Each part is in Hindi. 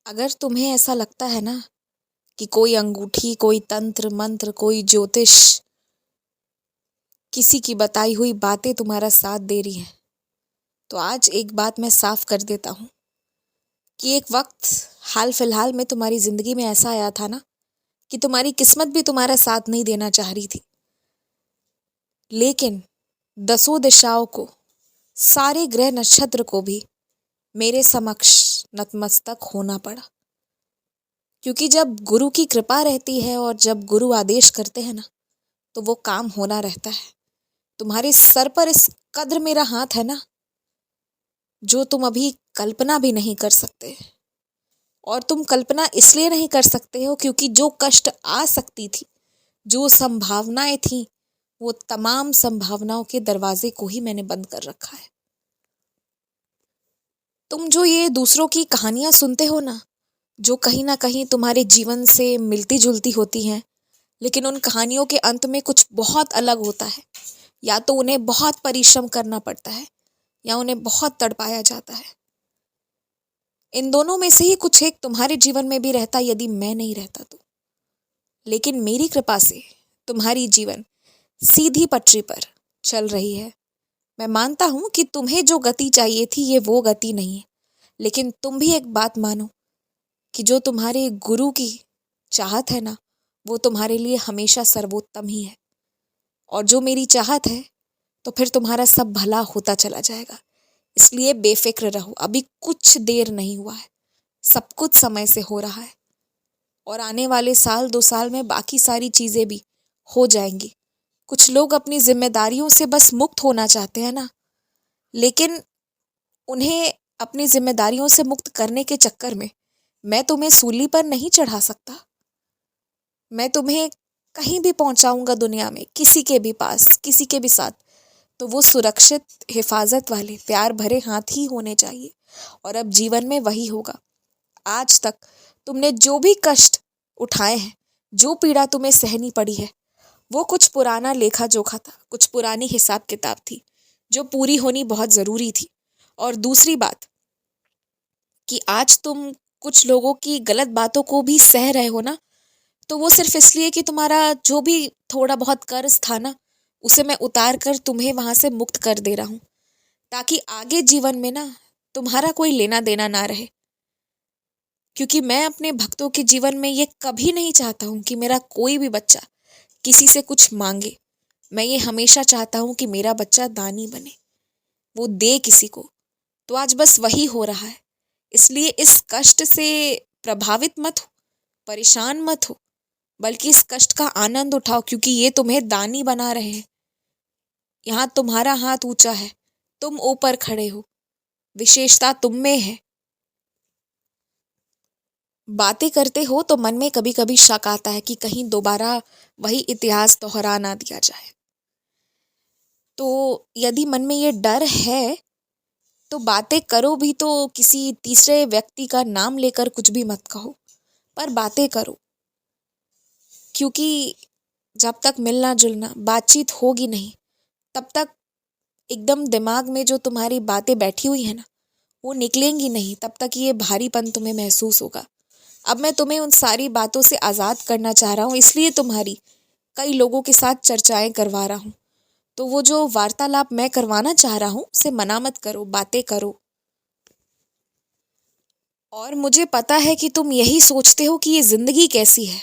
अगर तुम्हें ऐसा लगता है ना कि कोई अंगूठी, कोई तंत्र मंत्र, कोई ज्योतिष, किसी की बताई हुई बातें तुम्हारा साथ दे रही हैं, तो आज एक बात मैं साफ कर देता हूँ कि एक वक्त हाल फिलहाल में तुम्हारी जिंदगी में ऐसा आया था ना कि तुम्हारी किस्मत भी तुम्हारा साथ नहीं देना चाह रही थी, लेकिन दसों दिशाओं को, सारे ग्रह नक्षत्र को भी मेरे समक्ष नतमस्तक होना पड़ा। क्योंकि जब गुरु की कृपा रहती है और जब गुरु आदेश करते हैं ना, तो वो काम होना रहता है। तुम्हारे सर पर इस कद्र मेरा हाथ है ना, जो तुम अभी कल्पना भी नहीं कर सकते। और तुम कल्पना इसलिए नहीं कर सकते हो क्योंकि जो कष्ट आ सकती थी, जो संभावनाएं थी, वो तमाम संभावनाओं के दरवाजे को ही मैंने बंद कर रखा है। तुम जो ये दूसरों की कहानियां सुनते हो ना, जो कहीं ना कहीं तुम्हारे जीवन से मिलती जुलती होती हैं, लेकिन उन कहानियों के अंत में कुछ बहुत अलग होता है। या तो उन्हें बहुत परिश्रम करना पड़ता है या उन्हें बहुत तड़पाया जाता है। इन दोनों में से ही कुछ एक तुम्हारे जीवन में भी रहता यदि मैं नहीं रहता तो। लेकिन मेरी कृपा से तुम्हारी जीवन सीधी पटरी पर चल रही है। मैं मानता हूं कि तुम्हें जो गति चाहिए थी ये वो गति नहीं है, लेकिन तुम भी एक बात मानो कि जो तुम्हारे गुरु की चाहत है ना, वो तुम्हारे लिए हमेशा सर्वोत्तम ही है। और जो मेरी चाहत है, तो फिर तुम्हारा सब भला होता चला जाएगा। इसलिए बेफिक्र रहो, अभी कुछ देर नहीं हुआ है, सब कुछ समय से हो रहा है। और आने वाले साल 2 साल में बाकी सारी चीजें भी हो जाएंगी। कुछ लोग अपनी जिम्मेदारियों से बस मुक्त होना चाहते हैं ना, लेकिन उन्हें अपनी जिम्मेदारियों से मुक्त करने के चक्कर में मैं तुम्हें सूली पर नहीं चढ़ा सकता। मैं तुम्हें कहीं भी पहुंचाऊंगा दुनिया में, किसी के भी पास, किसी के भी साथ, तो वो सुरक्षित, हिफाजत वाले, प्यार भरे हाथ ही होने चाहिए। और अब जीवन में वही होगा। आज तक तुमने जो भी कष्ट उठाए हैं, जो पीड़ा तुम्हें सहनी पड़ी है, वो कुछ पुराना लेखा जोखा था, कुछ पुरानी हिसाब किताब थी, जो पूरी होनी बहुत जरूरी थी। और दूसरी बात कि आज तुम कुछ लोगों की गलत बातों को भी सह रहे हो ना, तो वो सिर्फ इसलिए कि तुम्हारा जो भी थोड़ा बहुत कर्ज था ना, उसे मैं उतार कर तुम्हें वहां से मुक्त कर दे रहा हूं, ताकि आगे जीवन में ना तुम्हारा कोई लेना देना ना रहे। क्योंकि मैं अपने भक्तों के जीवन में ये कभी नहीं चाहता हूं कि मेरा कोई भी बच्चा किसी से कुछ मांगे। मैं ये हमेशा चाहता हूं कि मेरा बच्चा दानी बने, वो दे किसी को। तो आज बस वही हो रहा है। इसलिए इस कष्ट से प्रभावित मत हो, परेशान मत हो, बल्कि इस कष्ट का आनंद उठाओ, क्योंकि ये तुम्हें दानी बना रहे हैं। यहाँ तुम्हारा हाथ ऊंचा है, तुम ऊपर खड़े हो, विशेषता तुम में है। बातें करते हो तो मन में कभी कभी शक आता है कि कहीं दोबारा वही इतिहास दोहरा ना दिया जाए। तो यदि मन में ये डर है, तो बातें करो भी तो किसी तीसरे व्यक्ति का नाम लेकर कुछ भी मत कहो, पर बातें करो। क्योंकि जब तक मिलना जुलना बातचीत होगी नहीं, तब तक एकदम दिमाग में जो तुम्हारी बातें बैठी हुई है ना, वो निकलेंगी नहीं। तब तक ये भारीपन तुम्हें महसूस होगा। अब मैं तुम्हें उन सारी बातों से आज़ाद करना चाह रहा हूँ, इसलिए तुम्हारी कई लोगों के साथ चर्चाएं करवा रहा हूँ। तो वो जो वार्तालाप मैं करवाना चाह रहा हूँ, उसे मना मत करो, बातें करो। और मुझे पता है कि तुम यही सोचते हो कि ये जिंदगी कैसी है,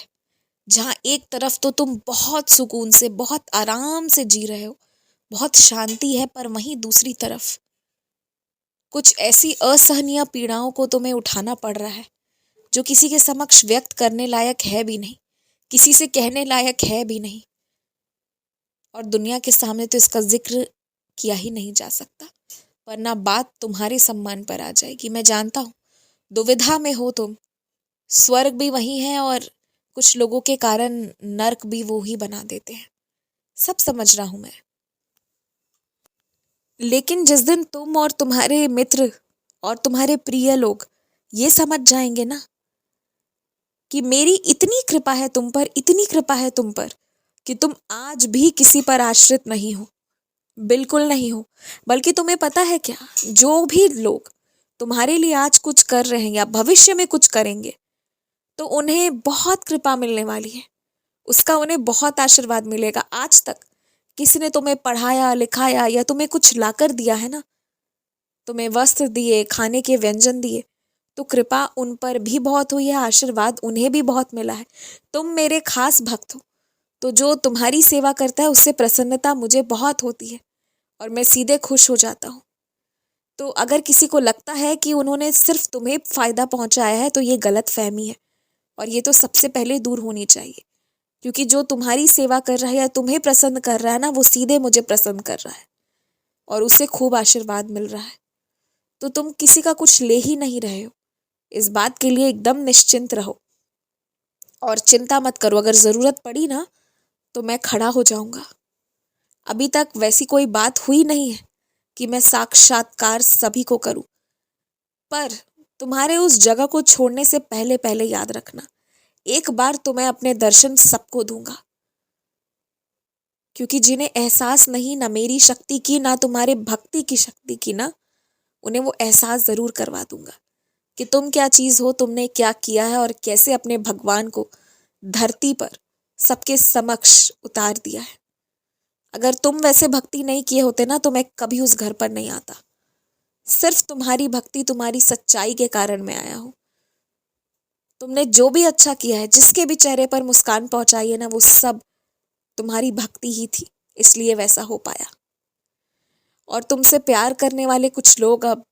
जहाँ एक तरफ तो तुम बहुत सुकून से, बहुत आराम से जी रहे हो, बहुत शांति है, पर वहीं दूसरी तरफ कुछ ऐसी असहनीय पीड़ाओं को तुम्हें उठाना पड़ रहा है, जो किसी के समक्ष व्यक्त करने लायक है भी नहीं, किसी से कहने लायक है भी नहीं। और दुनिया के सामने तो इसका जिक्र किया ही नहीं जा सकता, वरना बात तुम्हारे सम्मान पर आ जाएगी। मैं जानता हूँ दुविधा में हो तुम, स्वर्ग भी वही है और कुछ लोगों के कारण नर्क भी वो ही बना देते हैं। सब समझ रहा हूं मैं। लेकिन जिस दिन तुम और तुम्हारे मित्र और तुम्हारे प्रिय लोग ये समझ जाएंगे ना कि मेरी इतनी कृपा है तुम पर, इतनी कृपा है तुम पर, कि तुम आज भी किसी पर आश्रित नहीं हो, बिल्कुल नहीं हो। बल्कि तुम्हें पता है क्या, जो भी लोग तुम्हारे लिए आज कुछ कर रहे हैं या भविष्य में कुछ करेंगे, तो उन्हें बहुत कृपा मिलने वाली है। उसका उन्हें बहुत आशीर्वाद मिलेगा। आज तक किसी ने तुम्हें पढ़ाया लिखाया या तुम्हें कुछ लाकर दिया है ना, तुम्हें वस्त्र दिए, खाने के व्यंजन दिए, तो कृपा उन पर भी बहुत हुई है, आशीर्वाद उन्हें भी बहुत मिला है। तुम मेरे खास भक्त हो, तो जो तुम्हारी सेवा करता है उससे प्रसन्नता मुझे बहुत होती है और मैं सीधे खुश हो जाता हूँ। तो अगर किसी को लगता है कि उन्होंने सिर्फ तुम्हें फायदा पहुंचाया है, तो ये गलत फहमी है और ये तो सबसे पहले दूर होनी चाहिए। क्योंकि जो तुम्हारी सेवा कर रहा है या तुम्हें प्रसन्न कर रहा है ना, वो सीधे मुझे प्रसन्न कर रहा है और उसे खूब आशीर्वाद मिल रहा है। तो तुम किसी का कुछ ले ही नहीं रहे हो, इस बात के लिए एकदम निश्चिंत रहो और चिंता मत करो। अगर ज़रूरत पड़ी ना, तो मैं खड़ा हो जाऊंगा। अभी तक वैसी कोई बात हुई नहीं है कि मैं साक्षात्कार सभी को करूं, पर तुम्हारे उस जगह को छोड़ने से पहले पहले याद रखना, एक बार तो मैं अपने दर्शन सबको दूंगा। क्योंकि जिन्हें एहसास नहीं ना मेरी शक्ति की, ना तुम्हारे भक्ति की शक्ति की ना, उन्हें वो एहसास ज़रूर करवा दूंगा कि तुम क्या चीज़ हो, तुमने क्या किया है और कैसे अपने भगवान को धरती पर सबके समक्ष उतार दिया है। अगर तुम वैसे भक्ति नहीं किए होते ना, तो मैं कभी उस घर पर नहीं आता। सिर्फ तुम्हारी भक्ति, तुम्हारी सच्चाई के कारण मैं आया हूँ। तुमने जो भी अच्छा किया है, जिसके भी चेहरे पर मुस्कान पहुंचाई है ना, वो सब तुम्हारी भक्ति ही थी, इसलिए वैसा हो पाया। और तुमसे प्यार करने वाले कुछ लोग अब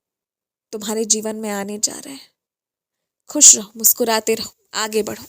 तुम्हारे जीवन में आने जा रहे हैं। खुश रहो, मुस्कुराते रहो, आगे बढ़ो।